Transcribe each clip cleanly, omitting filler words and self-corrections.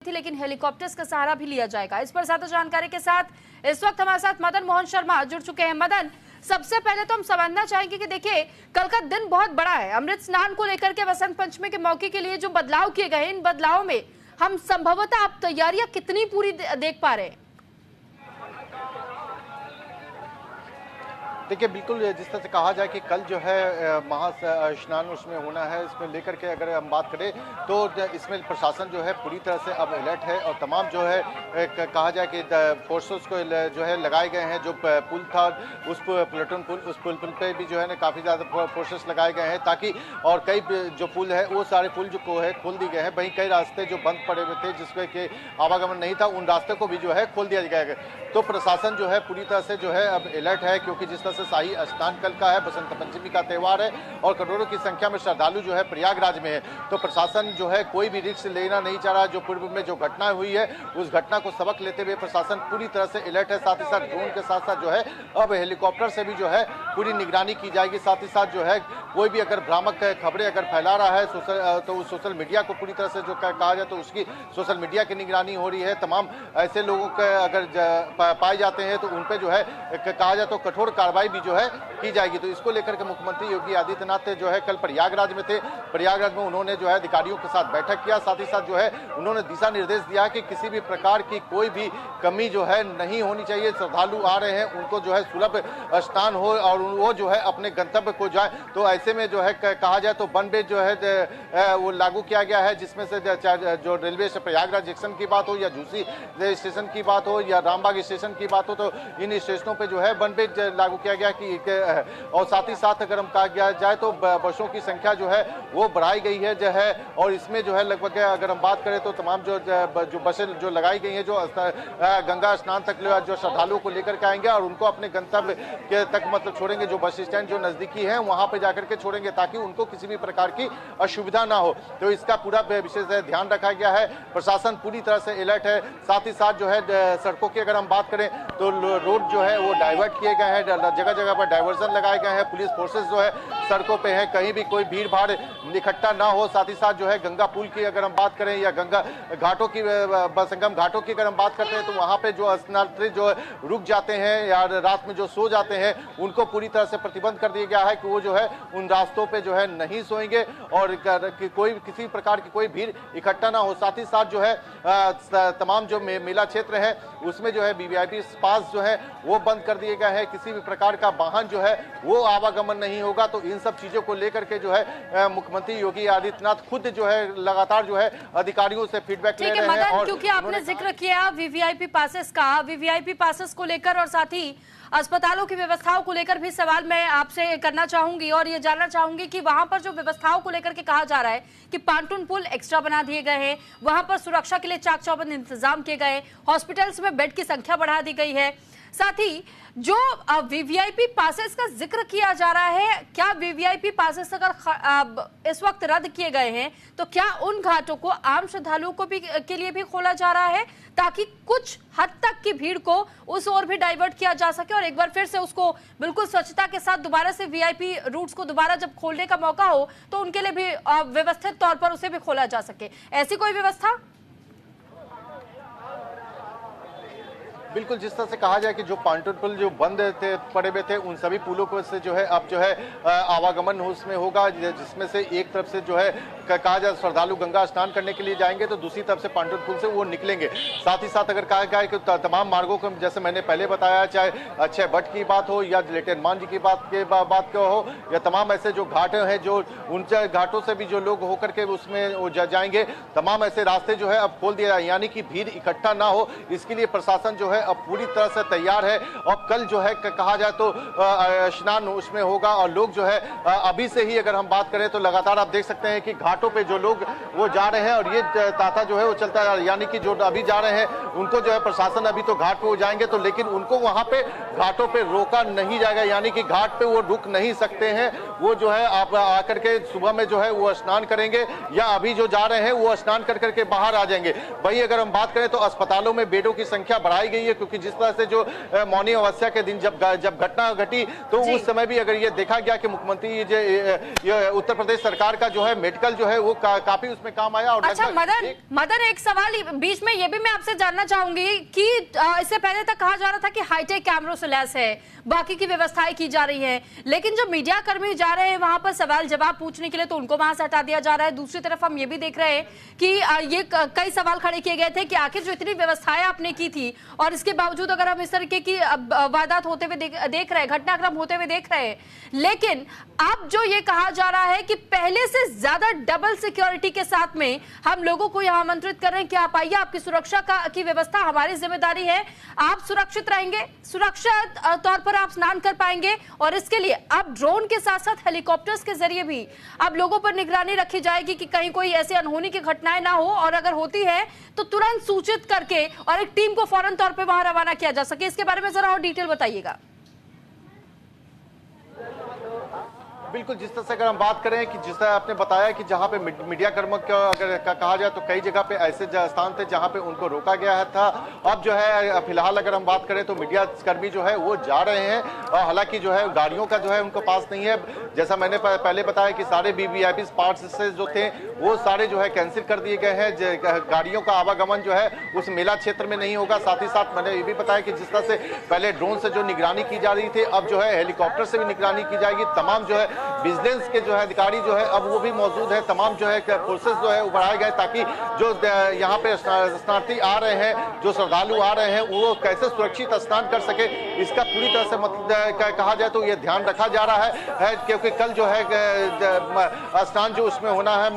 थी, लेकिन हेलीकॉप्टर्स का सहारा भी लिया जाएगा। इस पर ज्यादा जानकारी के साथ इस वक्त हमारे साथ मदन मोहन शर्मा जुड़ चुके हैं। मदन, सबसे पहले तो हम समझना चाहेंगे कि देखिए कल का दिन बहुत बड़ा है। अमृत स्नान को लेकर के वसंत पंचमी के मौके के लिए जो बदलाव किए गए, इन बदलावों में हम संभवतः आप तैयारियां कितनी पूरी देख पा रहे हैं? देखिए, बिल्कुल जिस तरह से कहा जाए कि कल जो है महा स्नान उसमें होना है, इसमें लेकर के अगर हम बात करें तो इसमें प्रशासन जो है पूरी तरह से अब अलर्ट है और तमाम जो है कहा जाए कि फोर्सेस को जो है लगाए गए हैं। जो पुल था उस प्लेटून पुल, उस पुल पे भी जो है ना काफ़ी ज़्यादा फोर्सेस लगाए गए हैं ताकि, और कई जो पुल है वो सारे पुल जो को है खोल दिए गए हैं। वहीं कई रास्ते जो बंद पड़े हुए थे जिसमें कि आवागमन नहीं था, उन रास्ते को भी जो है खोल दिया गया। तो प्रशासन जो है पूरी तरह से जो है अब अलर्ट है, क्योंकि जिस तरह से शाही स्नान कल का है, बसंत पंचमी का त्यौहार है और करोड़ों की संख्या में श्रद्धालु जो है प्रयागराज में है। तो प्रशासन जो है कोई भी रिस्क लेना नहीं चाह रहा। जो पूर्व में जो घटना हुई है उस घटना को सबक लेते हुए प्रशासन पूरी तरह से अलर्ट है। साथ ही साथ ड्रोन के साथ साथ जो है अब हेलीकॉप्टर से भी जो है पूरी निगरानी की जाएगी। साथ ही साथ जो है कोई भी अगर भ्रामक खबरें अगर फैला रहा है तो सोशल मीडिया को पूरी तरह से जो कहा जाए तो उसकी सोशल मीडिया की निगरानी हो रही है। तमाम ऐसे लोगों के अगर पाए जाते हैं तो उन पर जो है कहा जाए तो कठोर कार्रवाई भी जो है की जाएगी। तो इसको लेकर के मुख्यमंत्री योगी आदित्यनाथ जो है कल प्रयागराज में थे। प्रयागराज में उन्होंने जो है अधिकारियों के साथ बैठक किया। साथ ही साथ जो है उन्होंने दिशा निर्देश दिया कि किसी भी प्रकार की कोई भी कमी जो है नहीं होनी चाहिए। श्रद्धालु आ रहे हैं उनको जो है सुलभ स्नान हो और वो जो है अपने गंतव्य को जाए। तो ऐसे में जो है कहा जाए तो वन वे जो है वो लागू किया गया है, जिसमें से जो रेलवे से प्रयागराज जंक्शन की बात हो या झूसी स्टेशन की बात हो या रामबाग स्टेशन की बात हो, तो इन स्टेशनों पे जो है वन वे लागू किया गया कि और साथ ही साथ अगर हम कहा जाए तो बसों की संख्या जो है वो बढ़ाई गई है जो है। और इसमें जो है लगभग अगर हम बात करें तो तमाम जो बसें जो लगाई गई हैं जो गंगा स्नान तक जो श्रद्धालुओं को लेकर के आएंगे और उनको अपने गंतव्य के तक मतलब छोड़ेंगे। जो बस स्टैंड जो नजदीकी है वहां पे जाकर के छोड़ेंगे ताकि उनको किसी भी प्रकार की असुविधा ना हो। तो इसका पूरा विशेष ध्यान रखा गया है। प्रशासन पूरी तरह से अलर्ट है। साथ ही साथ जो है सड़कों की अगर हम बात करें तो रोड जो है वो डाइवर्ट किए गए हैं, जगह जगह पर डाइवर्जन लगाए गए हैं। पुलिस फोर्सेस जो है सड़कों पे है, कहीं भी कोई भीड़ भाड़ इकट्ठा ना हो। साथ ही साथ जो है गंगा पुल की अगर हम बात करें या गंगा घाटों की संगम घाटों की अगर हम बात करते हैं तो वहां पे जो स्नानार्थी जो रुक जाते हैं या रात में जो सो जाते हैं उनको पूरी तरह से प्रतिबंध कर दिया गया है कि वो जो है उन रास्तों पे जो है नहीं सोएंगे और कोई किसी प्रकार की कोई भीड़ इकट्ठा ना हो। साथ ही साथ जो है तमाम जो मेला क्षेत्र है उसमें जो है वीवीआईपी पास जो है वो बंद कर दिए गए हैं। किसी भी प्रकार का वाहन जो है वो आवागमन नहीं होगा। तो इन सब चीजों को लेकर के जो है मुख्यमंत्री योगी आदित्यनाथ खुद जो है लगातार जो है अधिकारियों से फीडबैक ले रहे हैं। और क्योंकि आपने जिक्र किया वीवीआईपी पासेस का, वीवीआईपी पासेस को लेकर और साथ ही अस्पतालों की व्यवस्थाओं को लेकर भी सवाल मैं आपसे करना चाहूंगी और ये जानना चाहूंगी कि वहां पर जो व्यवस्थाओं को लेकर के कहा जा रहा है कि पांटून पुल एक्स्ट्रा बना दिए गए हैं, वहां पर सुरक्षा के लिए चाक चौबंद इंतजाम किए गए, हॉस्पिटल्स में बेड की संख्या बढ़ा दी गई है। साथ ही जो वीवीआईपी पासेस का जिक्र किया जा रहा है, क्या वीवीआईपी पासेस अगर इस वक्त रद्द किए गए हैं तो क्या उन घाटों को आम श्रद्धालुओं को भी के लिए भी खोला जा रहा है ताकि कुछ हद तक की भीड़ को उस ओर भी डाइवर्ट किया जा सके और एक बार फिर से उसको बिल्कुल स्वच्छता के साथ दोबारा से वीआईपी रूट्स को दोबारा जब खोलने का मौका हो तो उनके लिए भी व्यवस्थित तौर पर उसे भी खोला जा सके? ऐसी कोई व्यवस्था? बिल्कुल, जिस तरह से कहा जाए कि जो पांटून पुल जो बंद थे पड़े हुए थे उन सभी पुलों को से जो है अब जो है आवागमन उसमें होगा, जिसमें से एक तरफ से जो है कहा जाए श्रद्धालु गंगा स्नान करने के लिए जाएंगे तो दूसरी तरफ से पांटून पुल से वो निकलेंगे। साथ ही साथ अगर कहा जाए कि तमाम मार्गों को जैसे मैंने पहले बताया, चाहे अक्षय वट की बात हो या लेटेन मान जी की बात हो या तमाम ऐसे जो घाट हैं जो उन घाटों से भी जो लोग होकर के उसमें वो जाएंगे, तमाम ऐसे रास्ते जो है अब खोल दिया जाए यानी कि भीड़ इकट्ठा ना हो। इसके लिए प्रशासन जो है अब पूरी तरह से तैयार है। और कल जो है कहा जाए तो स्नान उसमें होगा और लोग जो है अभी से ही अगर हम बात करें तो लगातार आप देख सकते हैं कि घाटों पे जो लोग वो जा रहे हैं और ये तांता जो है वो चलता है, यानी कि जो अभी जा रहे हैं उनको जो है प्रशासन अभी तो घाट पे वो जाएंगे तो लेकिन उनको वहां पे घाटों पे रोका नहीं जाएगा, यानी कि घाट पे वो रुक नहीं सकते हैं। वो जो है आप आकर के सुबह में जो है वो स्नान करेंगे या अभी जो जा रहे हैं वो स्नान कर करके बाहर आ जाएंगे। वही अगर हम बात करें तो अस्पतालों में बेडों की संख्या बढ़ाई गई है, है, क्योंकि जिस तरह से जो मौनी अमावस्या के दिन जब घटना घटी तो उस समय भी अगर ये देखा गया कि मुख्यमंत्री ये उत्तर प्रदेश सरकार का जो है मेडिकल जो है वो काफी उसमें काम आया। और अच्छा मदन एक सवाल बीच में ये भी मैं आपसे जानना चाहूंगी कि इससे पहले तक कहा जा रहा था कि हाईटेक कैमरों से लैस है, बाकी की व्यवस्थाएं की जा रही हैं, लेकिन जब मीडिया कर्मी जा रहे हैं वहां पर सवाल जवाब पूछने के लिए तो उनको वहां से हटा दिया जा रहा है। दूसरी तरफ हम ये भी देख रहे हैं कि ये कई सवाल खड़े किए गए थे कि आखिर जो इतनी व्यवस्थाएं आपने की थी और इसके बावजूद अगर हम इस तरीके की वारदात होते हुए देख रहे हैं, घटनाक्रम होते हुए देख रहे हैं, लेकिन अब जो ये कहा जा रहा है कि पहले से ज्यादा डबल सिक्योरिटी के साथ में हम लोगों को यहां आमंत्रित कर रहे हैं कि आप आइए, आपकी सुरक्षा की व्यवस्था हमारी जिम्मेदारी है, आप सुरक्षित रहेंगे, सुरक्षित तौर पर आप स्नान कर पाएंगे और इसके लिए अब ड्रोन के साथ साथ हेलीकॉप्टर्स के जरिए भी अब लोगों पर निगरानी रखी जाएगी कि कहीं कोई ऐसी अनहोनी की घटनाएं ना हो और अगर होती है तो तुरंत सूचित करके और एक टीम को फौरन तौर पे वहां रवाना किया जा सके। इसके बारे में जरा और डिटेल बताइएगा। बिल्कुल, जिस तरह से अगर हम बात करें कि जिस तरह आपने बताया कि जहां पे मीडिया कर्मियों का अगर कहा जाए तो कई जगह पे ऐसे स्थान थे जहां पे उनको रोका गया था। अब जो है फिलहाल अगर हम बात करें तो मीडिया कर्मी जो है वो जा रहे हैं और हालांकि जो है गाड़ियों का जो है उनको पास नहीं है। जैसा मैंने पहले बताया कि सारे वीवीआईपी पार्ट्स से जो थे वो सारे जो है कैंसिल कर दिए गए हैं, गाड़ियों का आवागमन जो है उस मेला क्षेत्र में नहीं होगा। साथ ही साथ मैंने ये भी बताया कि जिस तरह से पहले ड्रोन से जो निगरानी की जा रही थी अब जो है हेलीकॉप्टर से भी निगरानी की जाएगी। तमाम जो है विजिलेंस के जो है अधिकारी जो है अब वो भी मौजूद है, तमाम जो है फोर्सेस जो है बढ़ाए गए ताकि जो यहाँ पे स्नानार्थी आ रहे हैं, जो श्रद्धालु आ रहे हैं वो कैसे सुरक्षित स्नान कर सके इसका पूरी तरह से मतलब कहा जाए तो ये ध्यान रखा जा रहा है क्योंकि कल जो है स्नान जो उसमें होना है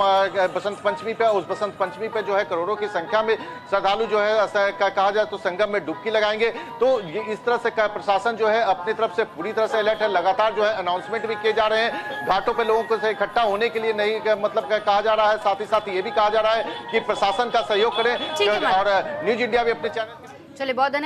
बसंत पंचमी पे, उस बसंत पंचमी पे जो है करोड़ों की संख्या में श्रद्धालु जो है कहा जाए तो संगम में डुबकी लगाएंगे। तो ये इस तरह से प्रशासन जो है अपनी तरफ से पूरी तरह से अलर्ट है, लगातार जो है अनाउंसमेंट भी किए जा रहे हैं, घाटों पे लोगों को से इकट्ठा होने के लिए नहीं मतलब कहा जा रहा है। साथ ही साथ ये भी कहा जा रहा है कि प्रशासन का सहयोग करें और न्यूज इंडिया भी अपने चैनल चलिए बहुत धन्यवाद।